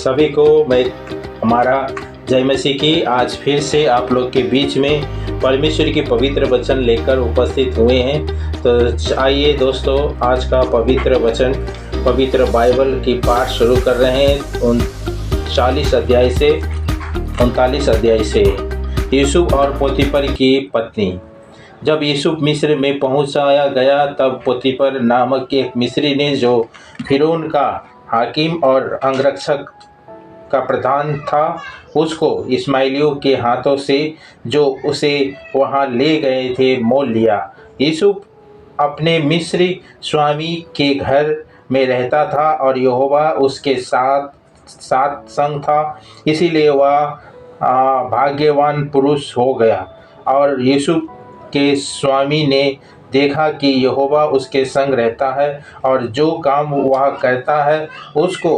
सभी को मैं हमारा जय मसीह की आज फिर से आप लोग के बीच में परमेश्वर की पवित्र वचन लेकर उपस्थित हुए हैं। तो आइए दोस्तों, आज का पवित्र वचन पवित्र बाइबल की पाठ शुरू कर रहे हैं 39 अध्याय से। यूसुफ और पोतीफर की पत्नी। जब यूसुफ मिस्र में पहुंचाया गया तब पोतीफर नामक एक मिस्री ने, जो फिरौन का हाकिम और अंगरक्षक का प्रधान था, उसको इस्माइलियों के हाथों से जो उसे वहां ले गए थे मोल लिया। यूसुफ अपने मिस्री स्वामी के घर में रहता था और यहोवा उसके साथ संग था, इसीलिए वह भाग्यवान पुरुष हो गया। और यूसुफ के स्वामी ने देखा कि यहोवा उसके संग रहता है और जो काम वह करता है उसको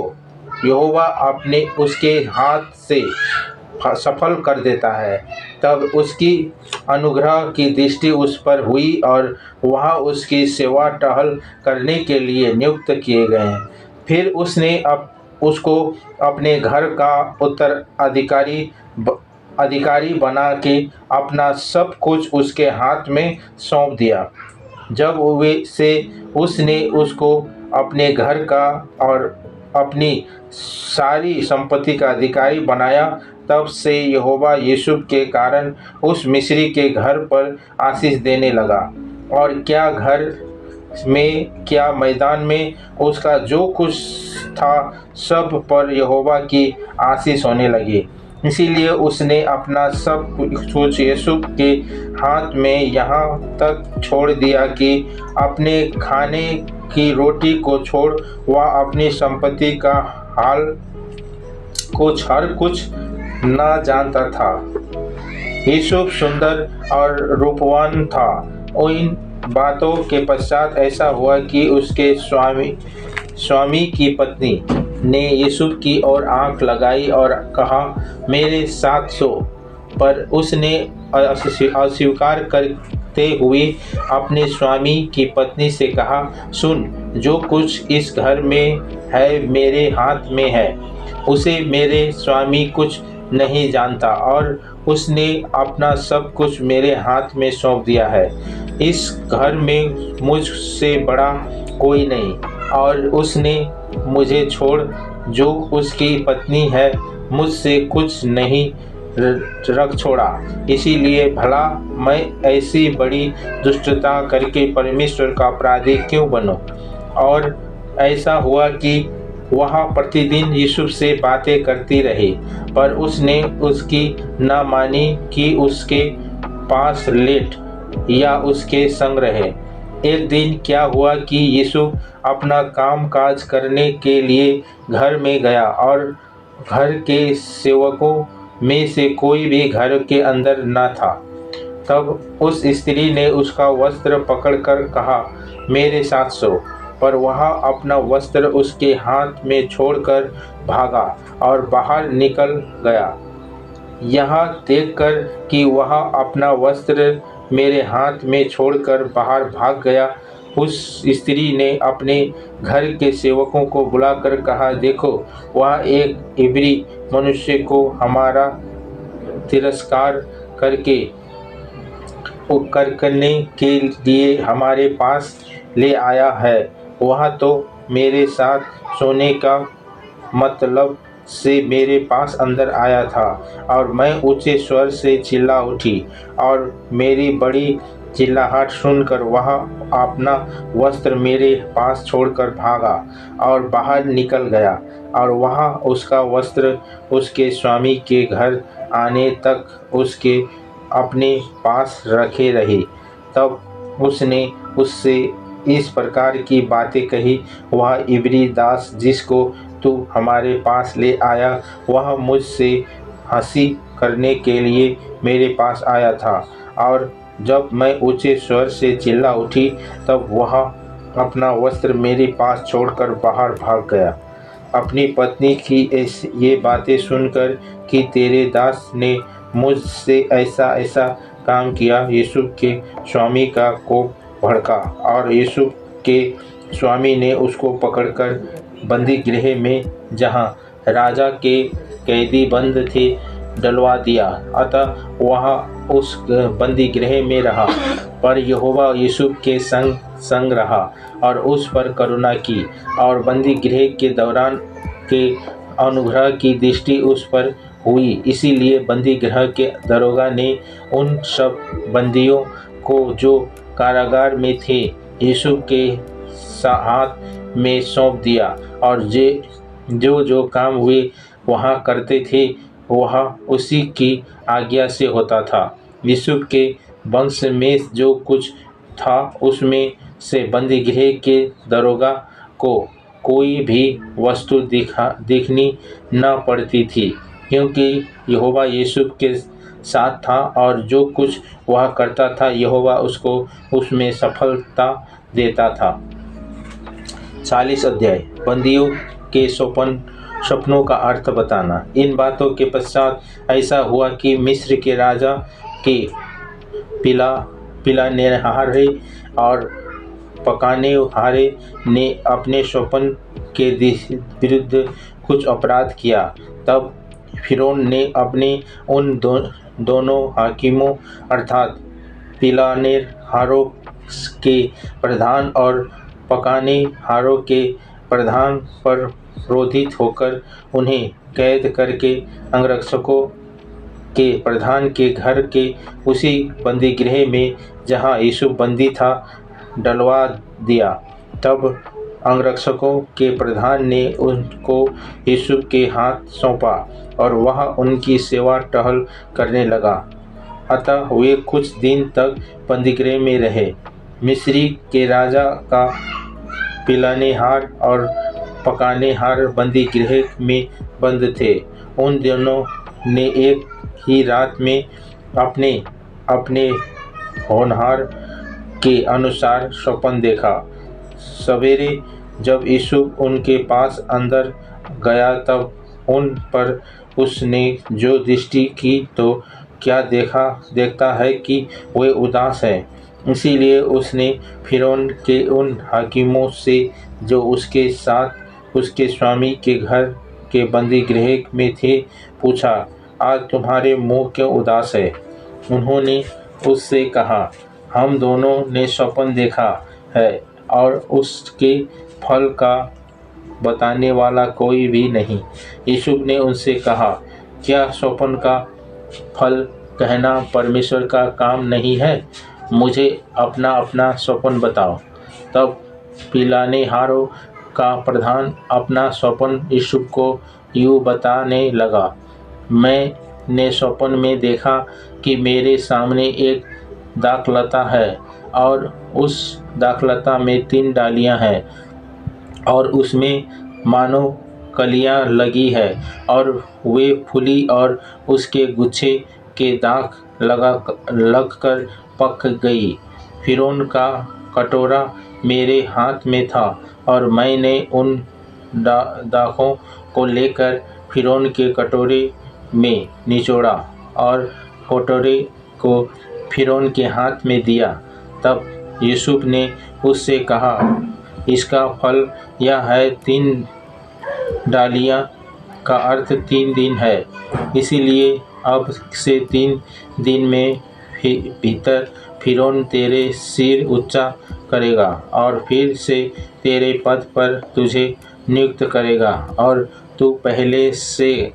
यहोवा अपने उसके हाथ से सफल कर देता है। तब उसकी अनुग्रह की दृष्टि उस पर हुई और वह उसकी सेवा टहल करने के लिए नियुक्त किए गए। फिर उसने उसको अपने घर का अधिकारी बना के अपना सब कुछ उसके हाथ में सौंप दिया। जब उसने उसको अपने घर का और अपनी सारी संपत्ति का अधिकारी बनाया, तब से यहोवा यूसुफ के कारण उस मिस्री के घर पर आशीष देने लगा। और क्या घर में क्या मैदान में उसका जो कुछ था सब पर यहोवा की आशीष होने लगी। इसीलिए उसने अपना सब कुछ यूसुफ के हाथ में यहाँ तक छोड़ दिया कि अपने खाने की रोटी को छोड़ वह अपनी संपत्ति का हाल हर कुछ न जानता था। यूसुफ सुंदर और रूपवान था। इन बातों के पश्चात ऐसा हुआ कि उसके स्वामी की पत्नी ने यूसुफ की ओर आंख लगाई और कहा, मेरे साथ सो। पर उसने अस्वीकार करते हुए अपने स्वामी की पत्नी से कहा, सुन, जो कुछ इस घर में है मेरे हाथ में है, उसे मेरे स्वामी कुछ नहीं जानता और उसने अपना सब कुछ मेरे हाथ में सौंप दिया है। इस घर में मुझसे बड़ा कोई नहीं और उसने मुझे छोड़ जो उसकी पत्नी है मुझसे कुछ नहीं रख छोड़ा। इसीलिए भला मैं ऐसी बड़ी दुष्टता करके परमेश्वर का अपराधी क्यों बनूं? और ऐसा हुआ कि वह प्रतिदिन यूसुफ से बातें करती रही, पर उसने उसकी न मानी कि उसके पास लेट या उसके संग रहे। एक दिन क्या हुआ कि यूसुफ अपना काम काज करने के लिए घर में गया और घर के सेवकों में से कोई भी घर के अंदर न था। तब उस स्त्री ने उसका वस्त्र पकड़कर कहा, मेरे साथ सो। पर वह अपना वस्त्र उसके हाथ में छोड़कर भागा और बाहर निकल गया। यहाँ देखकर कि वह अपना वस्त्र मेरे हाथ में छोड़कर बाहर भाग गया, उस स्त्री ने अपने घर के सेवकों को बुलाकर कहा, देखो, वह एक इब्री मनुष्य को हमारा तिरस्कार करने के लिए हमारे पास ले आया है। वह तो मेरे साथ सोने का मतलब से मेरे पास अंदर आया था और मैं ऊंचे स्वर से चिल्ला उठी और मेरी बड़ी चिल्लाहट सुनकर वह अपना वस्त्र मेरे पास छोड़कर भागा और बाहर निकल गया और वहाँ उसका वस्त्र उसके स्वामी के घर आने तक उसके अपने पास रखे रही। तब उसने उससे इस प्रकार की बातें कही, वह इब्री दास जिसको तू हमारे पास ले आया, वह मुझसे हंसी करने के लिए मेरे पास आया था और जब मैं ऊंचे स्वर से चिल्ला उठी तब वह अपना वस्त्र मेरे पास छोड़कर बाहर भाग गया। अपनी पत्नी की ये बातें सुनकर कि तेरे दास ने मुझसे ऐसा काम किया, यूसुफ के स्वामी का कोप भड़का और यूसुफ के स्वामी ने उसको पकड़कर बंदी गृह में, जहाँ राजा के कैदी बंद थे डलवा दिया। अतः वह उस बंदी गृह में रहा, पर यहोवा यूसुफ के संग संग रहा और उस पर करुणा की, और बंदी गृह के दौरान के अनुग्रह की दृष्टि उस पर हुई। इसीलिए बंदी गृह के दरोगा ने उन सब बंदियों को जो कारागार में थे यूसुफ के हाथ में सौंप दिया, और जो काम वे वहाँ करते थे वह उसी की आज्ञा से होता था। यूसुफ के वंश में जो कुछ था उसमें से बंदी गृह के दरोगा को कोई भी वस्तु देखनी न पड़ती थी, क्योंकि यहोवा यूसुफ के साथ था, और जो कुछ वह करता था यहोवा उसको उसमें सफलता देता था। 40 अध्याय बंदियों के सपनों का अर्थ बताना। इन बातों के पश्चात ऐसा हुआ कि मिस्र के राजा के पिलानेहारे और पकानेहारे ने अपने स्वप्न के विरुद्ध कुछ अपराध किया। तब फिरौन ने अपने उन दोनों हाकिमों अर्थात पिलानेहारों के प्रधान और पकानेहारों के प्रधान पर क्रोधित होकर उन्हें कैद करके अंगरक्षकों के प्रधान के घर के उसी बंदीगृह में जहाँ यूसुफ बंदी था डलवा दिया। तब अंगरक्षकों के प्रधान ने उनको यूसुफ के हाथ सौंपा और वह उनकी सेवा टहल करने लगा। अतः वे कुछ दिन तक बंदीगृह में रहे। मिस्री के राजा का पिलानेहार और पकानेहार बंदी गृह में बंद थे। उन दोनों ने एक ही रात में अपने अपने होनहार के अनुसार स्वप्न देखा। सवेरे जब यूसुफ उनके पास अंदर गया तब उन पर उसने जो दृष्टि की तो क्या देखता है कि वे उदास हैं। इसीलिए उसने फिरौन के उन हाकिमों से जो उसके साथ उसके स्वामी के घर के बंदी गृह में थे पूछा, आज तुम्हारे मुंह क्यों उदास है? उन्होंने उससे कहा, हम दोनों ने स्वप्न देखा है और उसके फल का बताने वाला कोई भी नहीं। यूसुफ ने उनसे कहा, क्या स्वप्न का फल कहना परमेश्वर का काम नहीं है? मुझे अपना अपना स्वप्न बताओ। तब पिलानेहारों का प्रधान अपना स्वप्न यूसुफ को यूँ बताने लगा, मैंने स्वप्न में देखा कि मेरे सामने एक दाखलता है और उस दाखलता में 3 डालियां हैं और उसमें मानो कलियां लगी है और वे फूली और उसके गुच्छे के दाग लगकर पक गई। फिरौन का कटोरा मेरे हाथ में था और मैंने उन दाखों को लेकर फिरौन के कटोरे में निचोड़ा और कटोरे को फिरौन के हाथ में दिया। तब यूसुफ ने उससे कहा, इसका फल यह है, 3 डालियां का अर्थ 3 दिन है। इसीलिए अब से 3 दिन में भीतर फिरौन तेरे सिर ऊंचा करेगा और फिर से तेरे पद पर तुझे नियुक्त करेगा और तू पहले से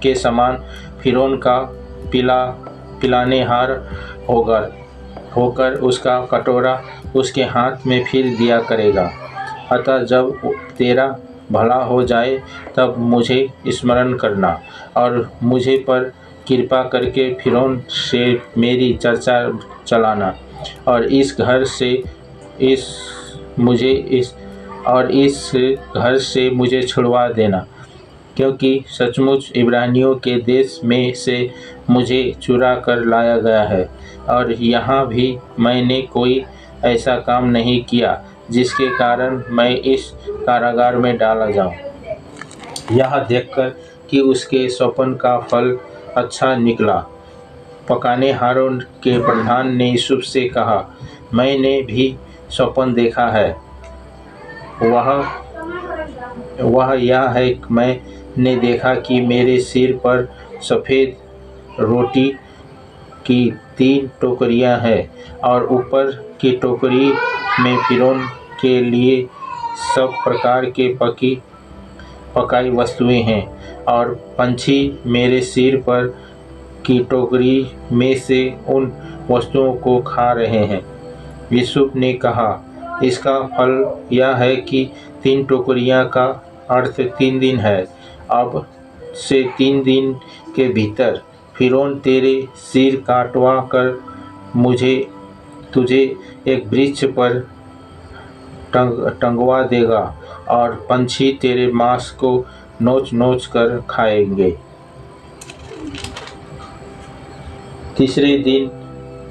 के समान फिरौन का पिलानेहार होकर उसका कटोरा उसके हाथ में फिर दिया करेगा। अतः जब तेरा भला हो जाए तब मुझे स्मरण करना और मुझे पर कृपा करके फिरौन से मेरी चर्चा चलाना और इस घर से मुझे छुड़वा देना, क्योंकि सचमुच इब्रानियों के देश में से मुझे चुरा कर लाया गया है और यहाँ भी मैंने कोई ऐसा काम नहीं किया जिसके कारण मैं इस कारागार में डाला जाऊँ। यह देखकर कि उसके स्वप्न का फल अच्छा निकला, पकानेहारों के प्रधान ने यूसुफ से कहा, मैंने भी स्वप्न देखा है। वह यह है कि मैं ने देखा कि मेरे सिर पर सफ़ेद रोटी की 3 टोकरियां हैं और ऊपर की टोकरी में फ़िरौन के लिए सब प्रकार के पकाई वस्तुएं हैं और पंछी मेरे सिर पर की टोकरी में से उन वस्तुओं को खा रहे हैं। यूसुफ ने कहा, इसका फल यह है कि 3 टोकरियां का अर्थ 3 दिन है। अब से 3 दिन के भीतर फ़िरौन तेरे सिर काटवा कर तुझे एक वृक्ष पर टंगवा देगा और पंछी तेरे मांस को नोच नोच कर खाएंगे। तीसरे दिन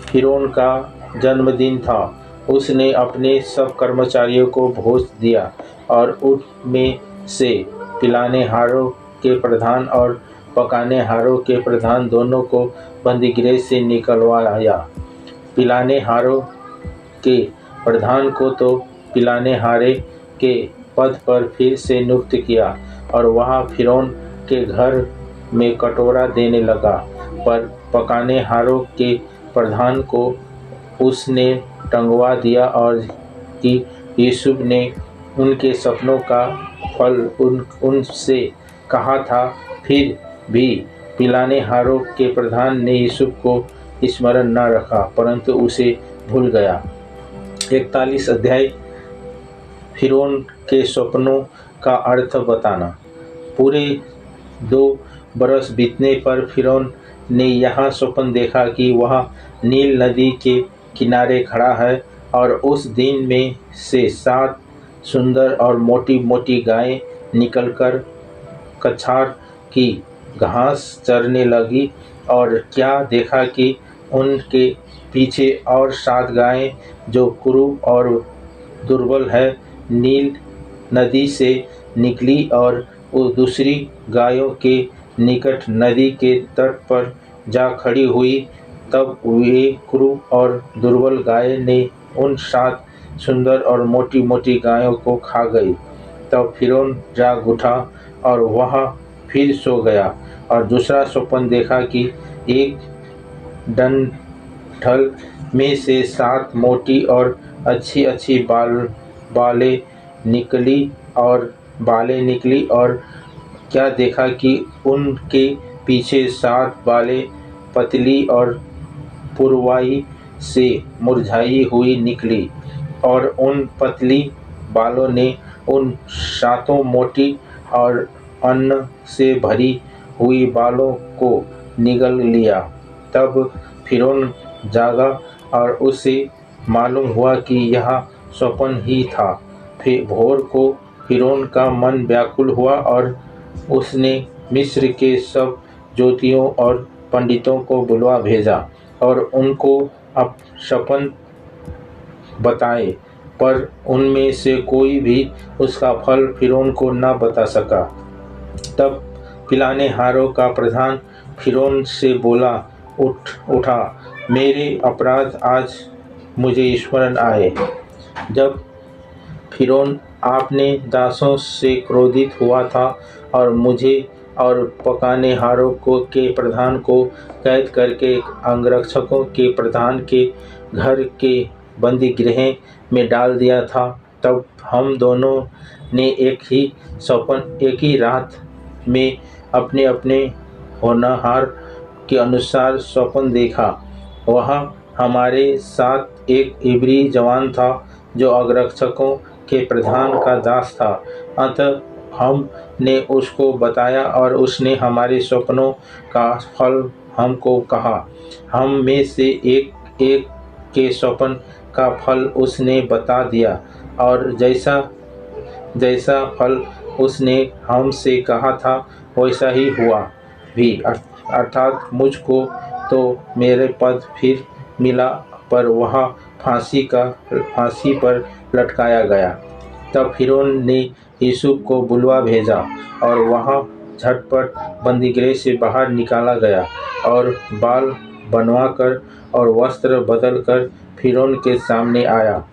फ़िरौन का जन्मदिन था। उसने अपने सब कर्मचारियों को भोज दिया और उनमें से पिलानेहारों के प्रधान और पकानेहारों के प्रधान दोनों को बंदीगृह से निकलवाया। पिलानेहारों के प्रधान को तो पिलानेहारे के पद पर फिर से नियुक्त किया और वहाँ फ़िरौन के घर में कटोरा देने लगा, पर पकानेहारों के प्रधान को उसने टंगवा दिया और कि यूसुफ ने उनके सपनों का फल उनसे कहा था। फिर भी पिलानेहारों के प्रधान ने यूसुफ को स्मरण न रखा, परंतु उसे भूल गया। 41 अध्याय फ़िरौन के स्वप्नों का अर्थ बताना। पूरे 2 बरस बीतने पर फ़िरौन ने यह स्वप्न देखा कि वह नील नदी के किनारे खड़ा है और उस दिन में से 7 सुंदर और मोटी मोटी गायें निकलकर कछार की घास चरने लगी। और क्या देखा कि उनके पीछे और 7 गायें जो कुरूप और दुर्बल है नील नदी से निकली और वो दूसरी गायों के निकट नदी के तट पर जा खड़ी हुई। तब वे क्रूर और दुर्बल गाय ने उन 7 सुंदर और मोटी मोटी गायों को खा गई। तब फ़िरौन जाग उठा और वह फिर सो गया और दूसरा स्वप्न देखा कि एक डंठल में से 7 मोटी और अच्छी अच्छी बालें निकली और क्या देखा कि उनके पीछे 7 बालें पतली और पुरवाई से मुरझाई हुई निकली और उन पतली बालों ने उन 7 मोटी और अन्न से भरी हुई बालों को निगल लिया। तब फ़िरौन जागा और उसे मालूम हुआ कि यह स्वप्न ही था। फिर भोर को फ़िरौन का मन व्याकुल हुआ और उसने मिस्र के सब ज्योतियों और पंडितों को बुलवा भेजा और उनको स्वप्न बताए, पर उनमें से कोई भी उसका फल फ़िरौन को न बता सका। तब पिलानेहारों का प्रधान फ़िरौन से बोला, उठा, मेरे अपराध आज मुझे स्मरण आए। जब फ़िरौन आपने दासों से क्रोधित हुआ था और मुझे और पकानेहारों के प्रधान को कैद करके अंगरक्षकों के प्रधान के घर के बंदीगृह में डाल दिया था, तब हम दोनों ने एक ही रात में अपने अपने होनहार के अनुसार स्वप्न देखा। वहाँ हमारे साथ एक इब्री जवान था जो अंगरक्षकों के प्रधान का दास था। अतः हमने उसको बताया और उसने हमारे स्वप्नों का फल हमको कहा। हम में से एक एक के स्वप्न का फल उसने बता दिया और जैसा जैसा फल उसने हमसे कहा था वैसा ही हुआ भी। अर्थात मुझको तो मेरे पद फिर मिला, पर वह फांसी पर लटकाया गया। तब फ़िरौन ने यूसुफ को बुलवा भेजा और वह झटपट बंदीगृह से बाहर निकाला गया और बाल बनवाकर और वस्त्र बदलकर फ़िरौन के सामने आया।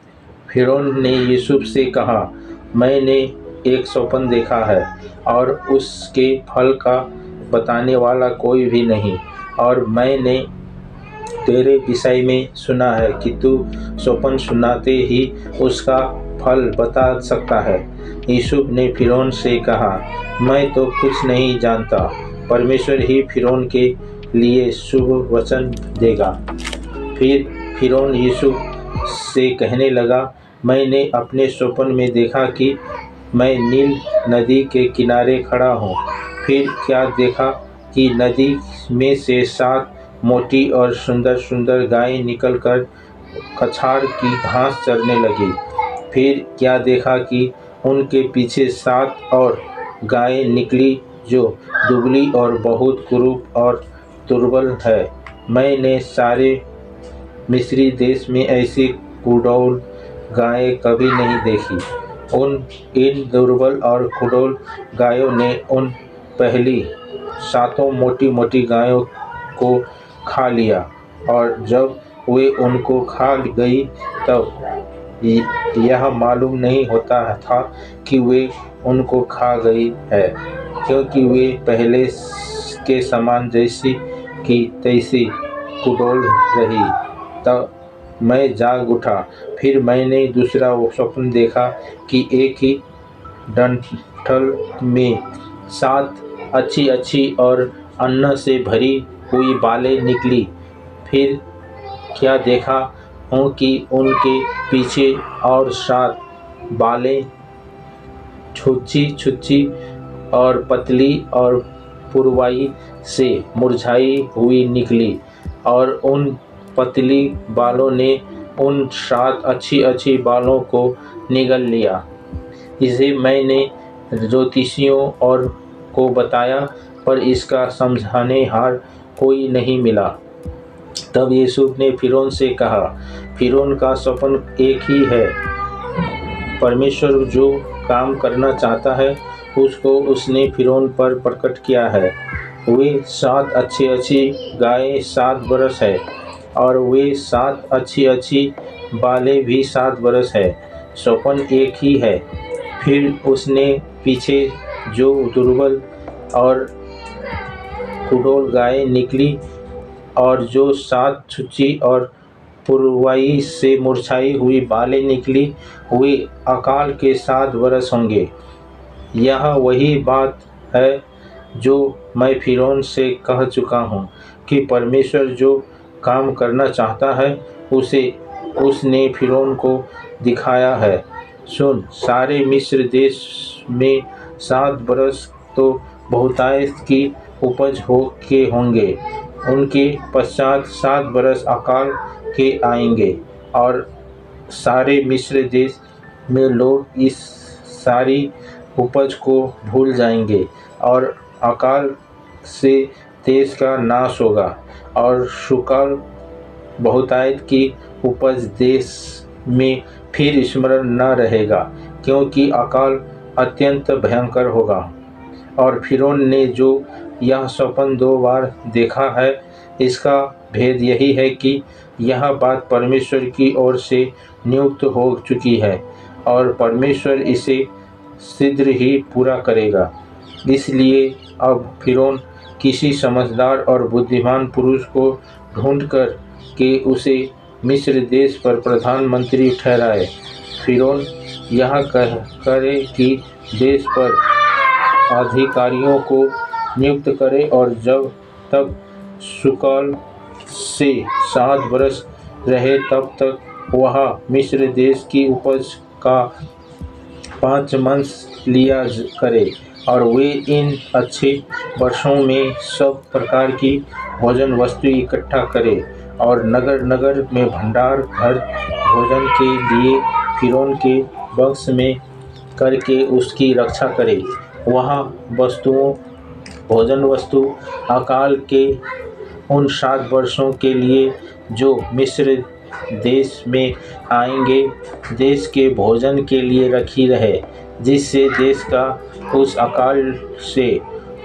फ़िरौन ने यूसुफ से कहा, मैंने एक स्वप्न देखा है और उसके फल का बताने वाला कोई भी नहीं, और मैंने तेरे विषय में सुना है कि तू स्वप्न सुनाते ही उसका फल बता सकता है। यूसुफ ने फिरौन से कहा, मैं तो कुछ नहीं जानता, परमेश्वर ही फिरौन के लिए शुभ वचन देगा। फिर फिरौन यूसुफ से कहने लगा, मैंने अपने स्वप्न में देखा कि मैं नील नदी के किनारे खड़ा हूँ। फिर क्या देखा कि नदी में से 7 मोटी और सुंदर सुंदर गायें निकलकर कछाड़ की घास चरने लगी। फिर क्या देखा कि उनके पीछे 7 और गायें निकली जो दुबली और बहुत कुरूप और दुर्बल है। मैंने सारे मिस्री देश में ऐसी कुडौल गायें कभी नहीं देखी। इन दुर्बल और कुडौल गायों ने उन पहली 7 मोटी मोटी गायों को खा लिया, और जब वे उनको खा गई तब यह मालूम नहीं होता था कि वे उनको खा गई है, क्योंकि वे पहले के समान जैसी की तैसी कुडौल रही। तब मैं जाग उठा। फिर मैंने दूसरा स्वप्न देखा कि एक ही डंठल में 7 अच्छी अच्छी और अन्न से भरी हुई बालें निकली। फिर क्या देखा हूँ कि उनके पीछे और 7 बालें छुच्छी छुच्छी और पतली और पुरवाई से मुरझाई हुई निकली, और उन पतली बालों ने उन 7 अच्छी अच्छी बालों को निगल लिया। इसे मैंने ज्योतिषियों और को बताया, पर इसका समझाने हार कोई नहीं मिला। तब यूसुफ ने फिरौन से कहा, फिरौन का स्वप्न एक ही है। परमेश्वर जो काम करना चाहता है उसको उसने फिरौन पर प्रकट किया है। वे 7 अच्छी अच्छी गायें 7 बरस है, और वे 7 अच्छी अच्छी बालें भी 7 बरस है। स्वप्न एक ही है। फिर उसने पीछे जो दुर्बल और कुडौल गायें निकली और जो 7 छुच्छी और पुरवाई से मुरझाई हुई बालें निकली, वे अकाल के 7 बरस होंगे। यह वही बात है जो मैं फिरौन से कह चुका हूँ कि परमेश्वर जो काम करना चाहता है उसे उसने फिरौन को दिखाया है। सुन, सारे मिस्र देश में 7 बरस तो बहुतायत की उपज के होंगे। उनके पश्चात 7 बरस अकाल के आएंगे, और सारे मिस्र देश में लोग इस सारी उपज को भूल जाएंगे, और अकाल से देश का नाश होगा, और सुकाल बहुतायत की उपज देश में फिर स्मरण न रहेगा, क्योंकि अकाल अत्यंत भयंकर होगा। और फिरौन ने जो यह स्वप्न 2 बार देखा है, इसका भेद यही है कि यह बात परमेश्वर की ओर से नियुक्त हो चुकी है, और परमेश्वर इसे शीघ्र ही पूरा करेगा। इसलिए अब फिरौन किसी समझदार और बुद्धिमान पुरुष को ढूंढकर के उसे मिस्र देश पर प्रधानमंत्री ठहराए। फिरौन यह करे कि देश पर अधिकारियों को नियुक्त करे, और जब तक सुकाल से 7 बरस रहे तब तक वह मिस्र देश की उपज का 5 मंस लिया करे, और वे इन अच्छे वर्षों में सब प्रकार की भोजन वस्तु इकट्ठा करे, और नगर नगर में भंडार घर भोजन के लिए फिरौन के बक्स में करके उसकी रक्षा करे। वहाँ भोजन वस्तु अकाल के उन 7 वर्षों के लिए जो मिस्र देश में आएंगे, देश के भोजन के लिए रखी रहे, जिससे देश का उस अकाल से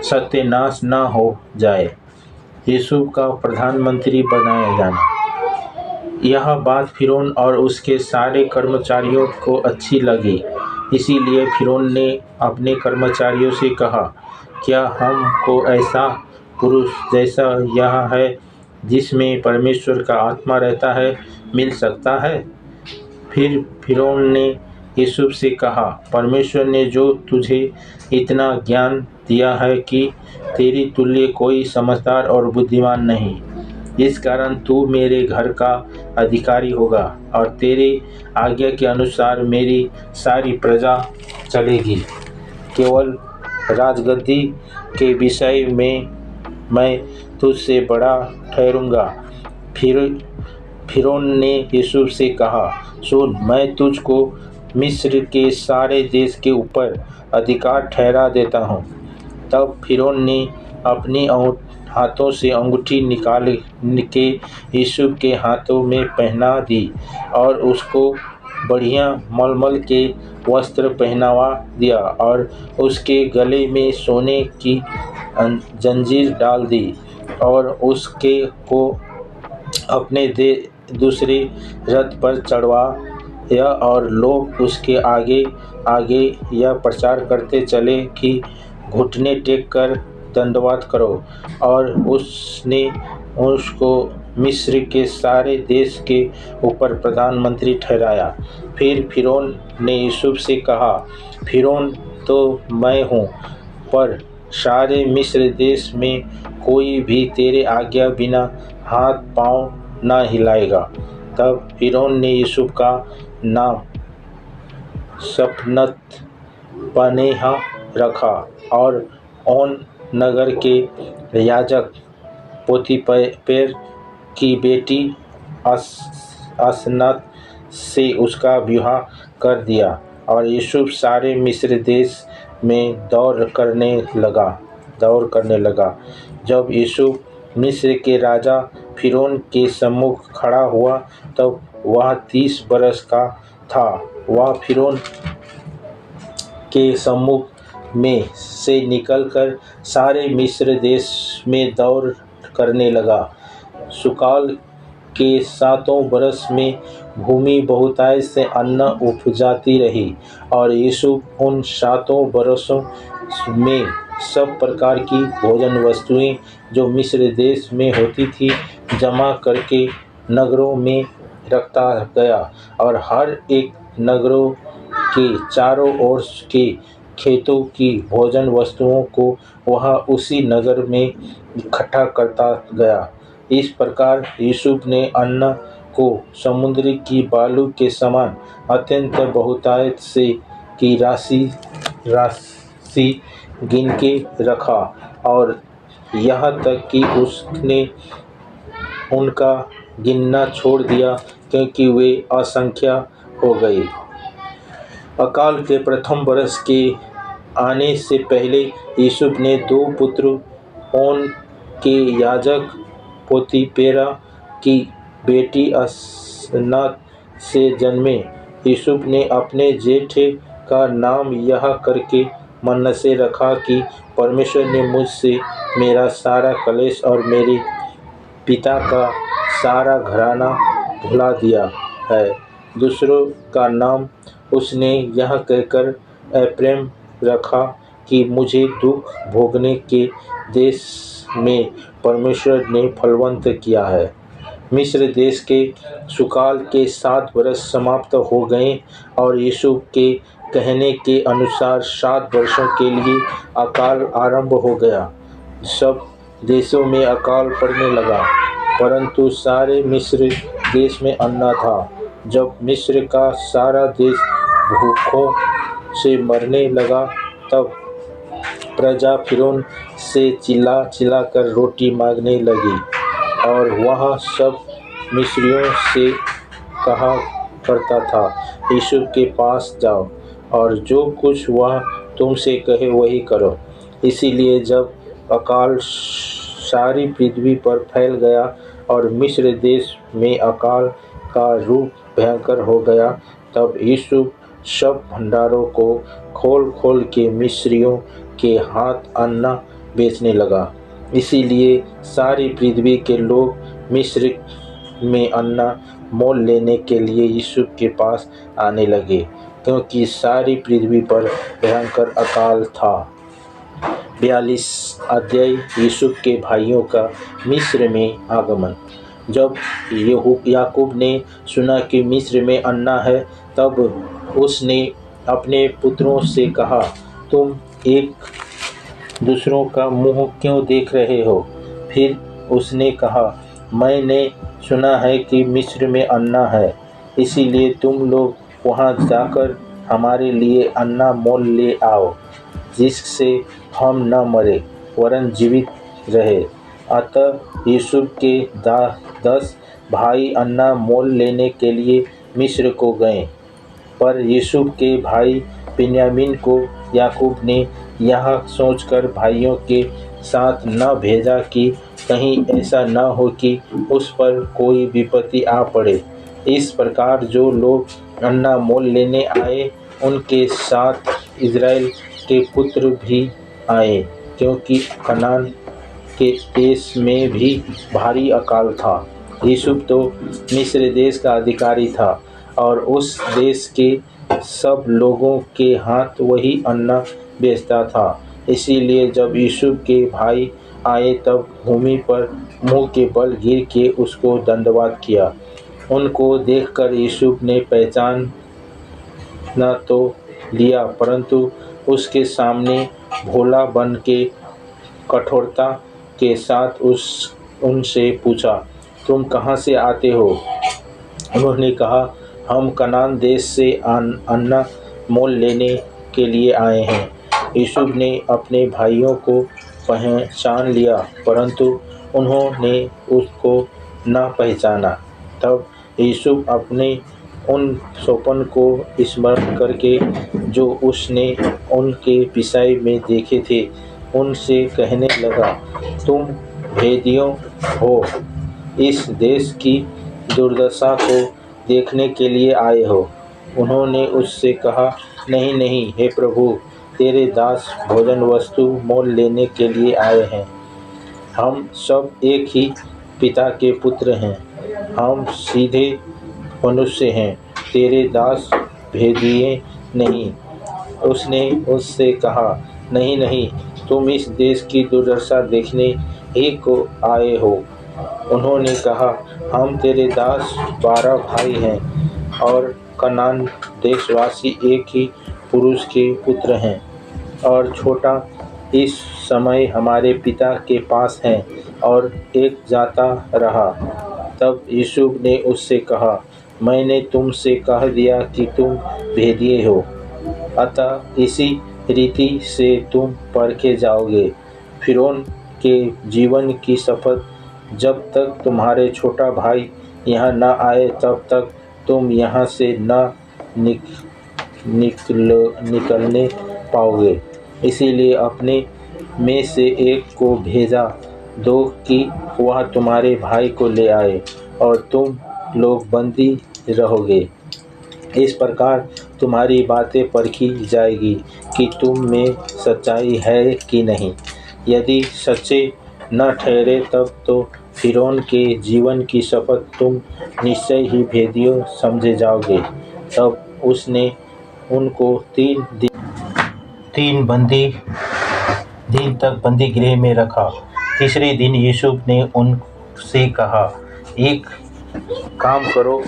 सत्यानाश न हो जाए। यूसुफ का प्रधानमंत्री बनाया जाना। यह बात फ़िरौन और उसके सारे कर्मचारियों को अच्छी लगी। इसीलिए फ़िरौन ने अपने कर्मचारियों से कहा, क्या हमको ऐसा पुरुष जैसा यह है, जिसमें परमेश्वर का आत्मा रहता है, मिल सकता है? फिर फ़िरौन ने यूसुफ से कहा, परमेश्वर ने जो तुझे इतना ज्ञान दिया है कि तेरी तुल्य कोई समझदार और बुद्धिमान नहीं, इस कारण तू मेरे घर का अधिकारी होगा और तेरे आज्ञा के अनुसार मेरी सारी प्रजा चलेगी। केवल राजगद्दी के विषय में मैं तुझसे बड़ा ठहरूंगा। फिर फ़िरौन ने यूसुफ से कहा, सुन, मैं तुझको मिस्र के सारे देश के ऊपर अधिकार ठहरा देता हूँ। तब फ़िरौन ने अपनी हाथों से अंगूठी निकाल के यूसुफ के हाथों में पहना दी और उसको बढ़िया मलमल के वस्त्र पहनावा दिया और उसके गले में सोने की जंजीर डाल दी और उसके को अपने दूसरे रथ पर चढ़वाया और लोग उसके आगे आगे यह प्रचार करते चले कि घुटने टेक कर दंडवत करो। और उसने उसको मिस्र के सारे देश के ऊपर प्रधानमंत्री ठहराया। फिर फ़िरौन ने यूसुफ से कहा, फ़िरौन तो मैं हूँ, पर सारे मिस्र देश में कोई भी तेरे आज्ञा बिना हाथ पाँव न हिलाएगा। तब फ़िरौन ने यूसुफ का नाम सपनत पनेहा रखा और ओन नगर के याजक पोतीपेर की बेटी असनत से उसका विवाह कर दिया और यूसुफ सारे मिस्र देश में दौड़ करने लगा। जब यूसुफ मिस्र के राजा फ़िरौन के सम्मुख खड़ा हुआ तब वह 30 बरस का था। वह फ़िरौन के सम्मुख में से निकलकर सारे मिस्र देश में दौड़ करने लगा। सुकाल के 7 बरस में भूमि बहुतायत से अन्न उपजाती रही और यूसुफ उन 7 बरसों में सब प्रकार की भोजन वस्तुएं जो मिस्र देश में होती थी जमा करके नगरों में रखता गया और हर एक नगरों के चारों ओर के खेतों की भोजन वस्तुओं को वह उसी नगर में इकट्ठा करता गया। इस प्रकार यूसुफ ने अन्न को समुद्र की बालू के समान अत्यंत बहुतायत से की राशि गिन के रखा और यहाँ तक कि उसने उनका गिनना छोड़ दिया क्योंकि वे असंख्य हो गए। अकाल के प्रथम बरस के आने से पहले यूसुफ ने 2 पुत्र ओन के याजक पोतीपेरा की बेटी असनात से जन्मे। यूसुफ ने अपने जेठे का नाम यह करके मनश्शे रखा कि परमेश्वर ने मुझसे मेरा सारा कलेश और मेरे पिता का सारा घराना भुला दिया है। दूसरों का नाम उसने यह कहकर एप्रैम रखा कि मुझे दुख भोगने के देश में परमेश्वर ने फलवंत किया है। मिस्र देश के सुकाल के 7 बरस समाप्त हो गए और यूसुफ के कहने के अनुसार 7 वर्षों के लिए अकाल आरंभ हो गया। सब देशों में अकाल पड़ने लगा, परंतु सारे मिस्र देश में अन्न था। जब मिस्र का सारा देश भूखों से मरने लगा तब प्रजा फ़िरौन से चिल्ला कर रोटी मांगने लगी और वह सब मिस्रियों से कहा करता था, यूसुफ के पास जाओ और जो कुछ वह तुमसे कहे वही करो। इसीलिए जब अकाल सारी पृथ्वी पर फैल गया और मिस्र देश में अकाल का रूप भयंकर हो गया, तब यूसुफ सब भंडारों को खोल खोल के मिस्रियों के हाथ अन्न बेचने लगा। इसीलिए सारी पृथ्वी के लोग मिस्र में अन्न मोल लेने के लिए यूसुफ के पास आने लगे, क्योंकि सारी पृथ्वी पर भयंकर अकाल था। 42 अध्याय यूसुफ के भाइयों का मिस्र में आगमन। जब याकूब ने सुना कि मिस्र में अन्ना है, तब उसने अपने पुत्रों से कहा, तुम एक दूसरों का मुंह क्यों देख रहे हो? फिर उसने कहा, मैंने सुना है कि मिस्र में अन्ना है, इसीलिए तुम लोग वहां जाकर हमारे लिए अन्ना मोल ले आओ, जिससे हम न मरे वरन जीवित रहे। अतः यूसुफ के 10 भाई अन्ना मोल लेने के लिए मिस्र को गए। पर यूसुफ के भाई बिन्यामीन को याकूब ने यह सोचकर भाइयों के साथ न भेजा कि कहीं ऐसा न हो कि उस पर कोई विपत्ति आ पड़े। इस प्रकार जो लोग अन्ना मोल लेने आए, उनके साथ इज़राइल के पुत्र भी आए, क्योंकि कनान के देश में भी भारी अकाल था। यूसुफ तो मिस्र देश का अधिकारी था और उस देश के सब लोगों के हाथ वही अन्ना बेचता था। इसीलिए जब यूसुफ के भाई आए, तब भूमि पर मुंह के बल गिर के उसको दंडवत किया। उनको देखकर यूसुफ ने पहचान न तो लिया, परंतु उसके सामने भोला बन के कठोरता के साथ उनसे पूछा, तुम कहाँ से आते हो? उन्होंने कहा, हम कनान देश से अन्ना मोल लेने के लिए आए हैं। यूसुफ ने अपने भाइयों को पहचान लिया, परंतु उन्होंने उसको न पहचाना। तब यूसुफ अपने उन स्वप्न को स्मरण करके जो उसने उनके विषय में देखे थे, उनसे कहने लगा, तुम भेदियों हो, इस देश की दुर्दशा को देखने के लिए आए हो। उन्होंने उससे कहा, नहीं नहीं, हे प्रभु, तेरे दास भोजन वस्तु मोल लेने के लिए आए हैं। हम सब एक ही पिता के पुत्र हैं, हम सीधे मनुष्य हैं, तेरे दास भेदिए नहीं। उसने उससे कहा, नहीं नहीं, तुम इस देश की दुर्दशा देखने ही को आए हो। उन्होंने कहा, हम तेरे दास 12 भाई हैं और कनान देशवासी एक ही पुरुष के पुत्र हैं, और छोटा इस समय हमारे पिता के पास है और एक जाता रहा। तब यूसुफ ने उससे कहा, मैंने तुमसे कह दिया कि तुम भेदिए हो, अतः इसी रीति से तुम परखे जाओगे। फिरौन के जीवन की शपथ, जब तक तुम्हारे छोटा भाई यहाँ न आए, तब तक तुम यहाँ से न निकलने पाओगे। इसीलिए अपने में से एक को भेजा दो कि वह तुम्हारे भाई को ले आए, और तुम लोग बंदी रहोगे। इस प्रकार तुम्हारी बातें परखी जाएगी कि तुम में सच्चाई है कि नहीं। यदि सच्चे न ठहरे, तब तो फिरौन के जीवन की शपथ तुम निश्चय ही भेदियों समझे जाओगे। तब उसने उनको 3 दिन तक बंदी गृह में रखा। तीसरे दिन यूसुफ ने उनसे कहा, एक काम करो,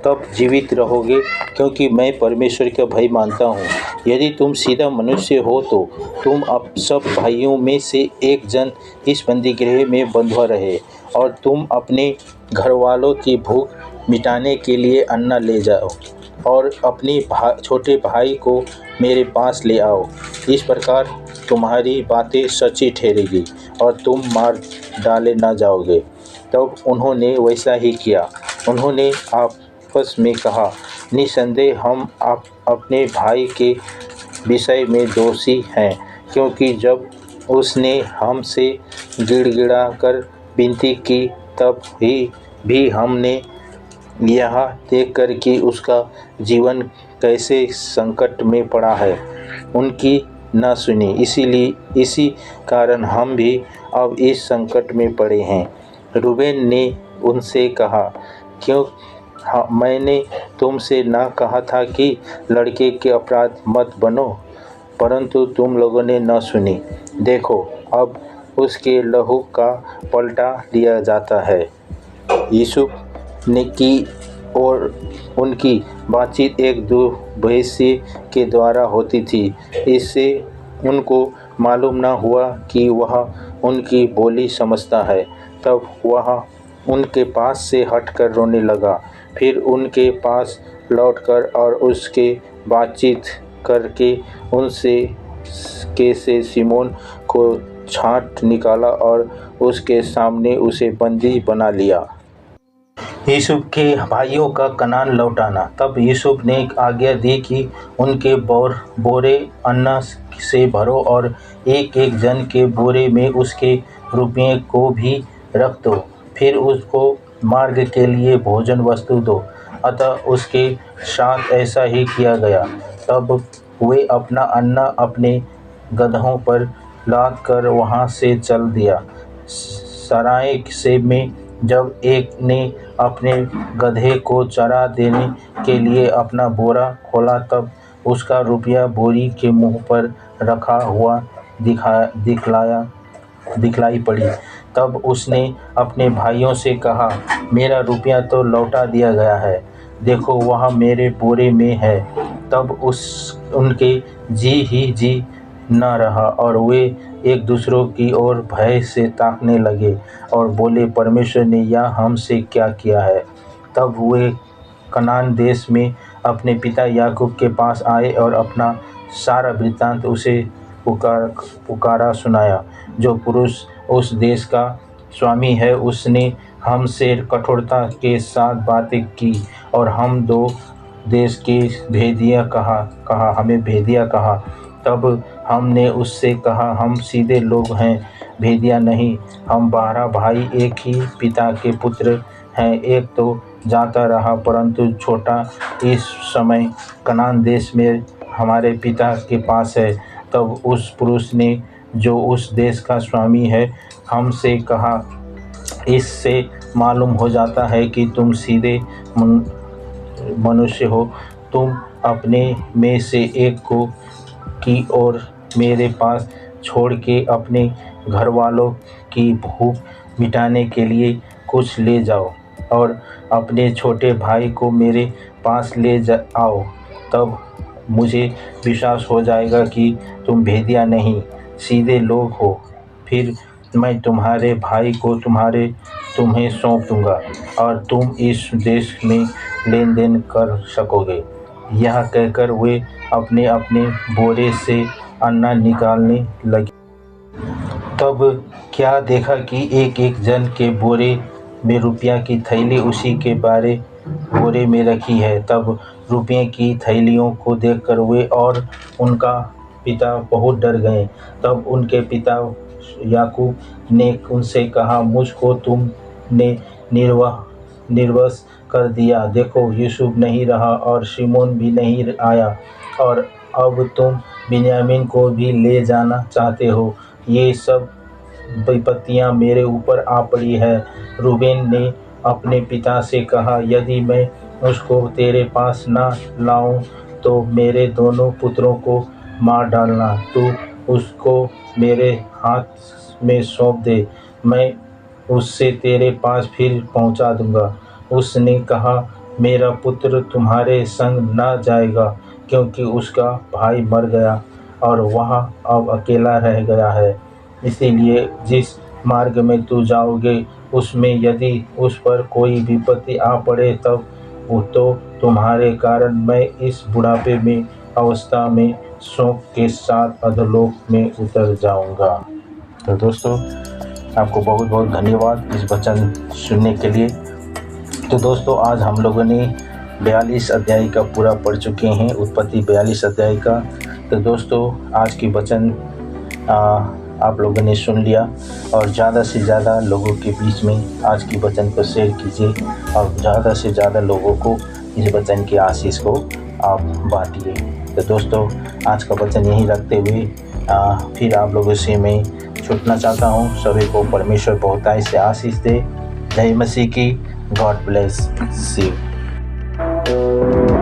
तब जीवित रहोगे, क्योंकि मैं परमेश्वर का भय मानता हूँ। यदि तुम सीधा मनुष्य हो, तो तुम अब सब भाइयों में से एक जन इस बंदी गृह में बंधुआ रहे, और तुम अपने घरवालों की भूख मिटाने के लिए अन्ना ले जाओ, और अपने छोटे भाई को मेरे पास ले आओ। इस प्रकार तुम्हारी बातें सच्ची ठहरेगी और तुम मार डाले न जाओगे। तब उन्होंने वैसा ही किया। उन्होंने आपस में कहा, निसंदेह हम अपने भाई के विषय में दोषी हैं, क्योंकि जब उसने हमसे गिड़गिड़ा कर विनती की, तब भी हमने यह देखकर कि उसका जीवन कैसे संकट में पड़ा है, उनकी न सुनी। इसी कारण हम भी अब इस संकट में पड़े हैं। रूबेन ने उनसे कहा, हाँ, मैंने तुमसे ना कहा था कि लड़के के अपराध मत बनो, परंतु तुम लोगों ने न सुनी। देखो, अब उसके लहू का पलटा लिया जाता है। यूसुफ ने की और उनकी बातचीत एक दुभेशी के द्वारा होती थी। इससे उनको मालूम न हुआ कि वह उनकी बोली समझता है। तब वह उनके पास से हटकर रोने लगा। फिर उनके पास लौटकर और उसके बातचीत करके उनसे से सिमोन को छांट निकाला और उसके सामने उसे बंदी बना लिया। यूसुफ के भाइयों का कनान लौटाना। तब यूसुफ ने आज्ञा दी कि उनके बोरे अन्न से भरो और एक एक जन के बोरे में उसके रुपये को भी रख दो। फिर उसको मार्ग के लिए भोजन वस्तु दो। अतः उसके साथ ऐसा ही किया गया। तब वे अपना अन्न अपने गदहों पर लाद कर वहाँ से चल दिया। सराय से में जब एक ने अपने गधे को चरा देने के लिए अपना बोरा खोला, तब उसका रुपया बोरी के मुंह पर रखा हुआ दिखलाई पड़ी। तब उसने अपने भाइयों से कहा, मेरा रुपया तो लौटा दिया गया है, देखो वह मेरे बोरे में है। तब उनके जी न रहा और वे एक दूसरों की ओर भय से ताकने लगे और बोले, परमेश्वर ने यह हमसे क्या किया है। तब वे कनान देश में अपने पिता याकूब के पास आए और अपना सारा वृत्तांत उसे पुकारा सुनाया। जो पुरुष उस देश का स्वामी है, उसने हमसे कठोरता के साथ बातें की और हम दो देश के हमें भेदिया कहा। तब हमने उससे कहा, हम सीधे लोग हैं, भेदिया नहीं। हम 12 भाई एक ही पिता के पुत्र हैं। एक तो जाता रहा, परंतु छोटा इस समय कनान देश में हमारे पिता के पास है। तब उस पुरुष ने, जो उस देश का स्वामी है, हमसे कहा, इससे मालूम हो जाता है कि तुम सीधे मनुष्य हो। तुम अपने में से एक को की और मेरे पास छोड़ के अपने घर वालों की भूख मिटाने के लिए कुछ ले जाओ और अपने छोटे भाई को मेरे पास ले आओ। तब मुझे विश्वास हो जाएगा कि तुम भेदिया नहीं, सीधे लोग हो। फिर मैं तुम्हारे भाई को तुम्हें सौंप दूंगा और तुम इस देश में लेन देन कर सकोगे। यह कहकर वे अपने अपने बोरे से अन्न निकालने लगे। तब क्या देखा कि एक एक जन के बोरे में रुपया की थैली उसी के बोरे में रखी है। तब रुपये की थैलियों को देखकर वे और उनका पिता बहुत डर गए। तब उनके पिता याकूब ने उनसे कहा, मुझको तुमने निर्वंश कर दिया। देखो, यूसुफ नहीं रहा और शिमोन भी नहीं आया, और अब तुम बिन्यामीन को भी ले जाना चाहते हो। ये सब विपत्तियां मेरे ऊपर आ पड़ी है। रूबेन ने अपने पिता से कहा, यदि मैं उसको तेरे पास न लाऊं तो मेरे दोनों पुत्रों को मार डालना। तू उसको मेरे हाथ में सौंप दे, मैं उससे तेरे पास फिर पहुंचा दूंगा। उसने कहा, मेरा पुत्र तुम्हारे संग न जाएगा, क्योंकि उसका भाई मर गया और वह अब अकेला रह गया है। इसीलिए जिस मार्ग में तू जाओगे, उसमें यदि उस पर कोई विपत्ति आ पड़े, तब वो तो तुम्हारे कारण मैं इस बुढ़ापे में अवस्था में शोक के साथ अधोलोक में उतर जाऊंगा। तो दोस्तों, आपको बहुत बहुत धन्यवाद इस वचन सुनने के लिए। तो दोस्तों, आज हम लोगों ने 42 अध्याय का पूरा पढ़ चुके हैं, उत्पत्ति 42 अध्याय का। तो दोस्तों, आज की वचन आप लोगों ने सुन लिया, और ज़्यादा से ज़्यादा लोगों के बीच में आज की वचन को शेयर कीजिए और ज़्यादा से ज़्यादा लोगों को इस वचन की आशीष को आप बांटिए। तो दोस्तों, आज का वचन यहीं रखते हुए फिर आप लोगों से मैं छूटना चाहता हूँ। सभी को परमेश्वर बहुतायत से आशीष दे। जय मसीह की। God bless you. है।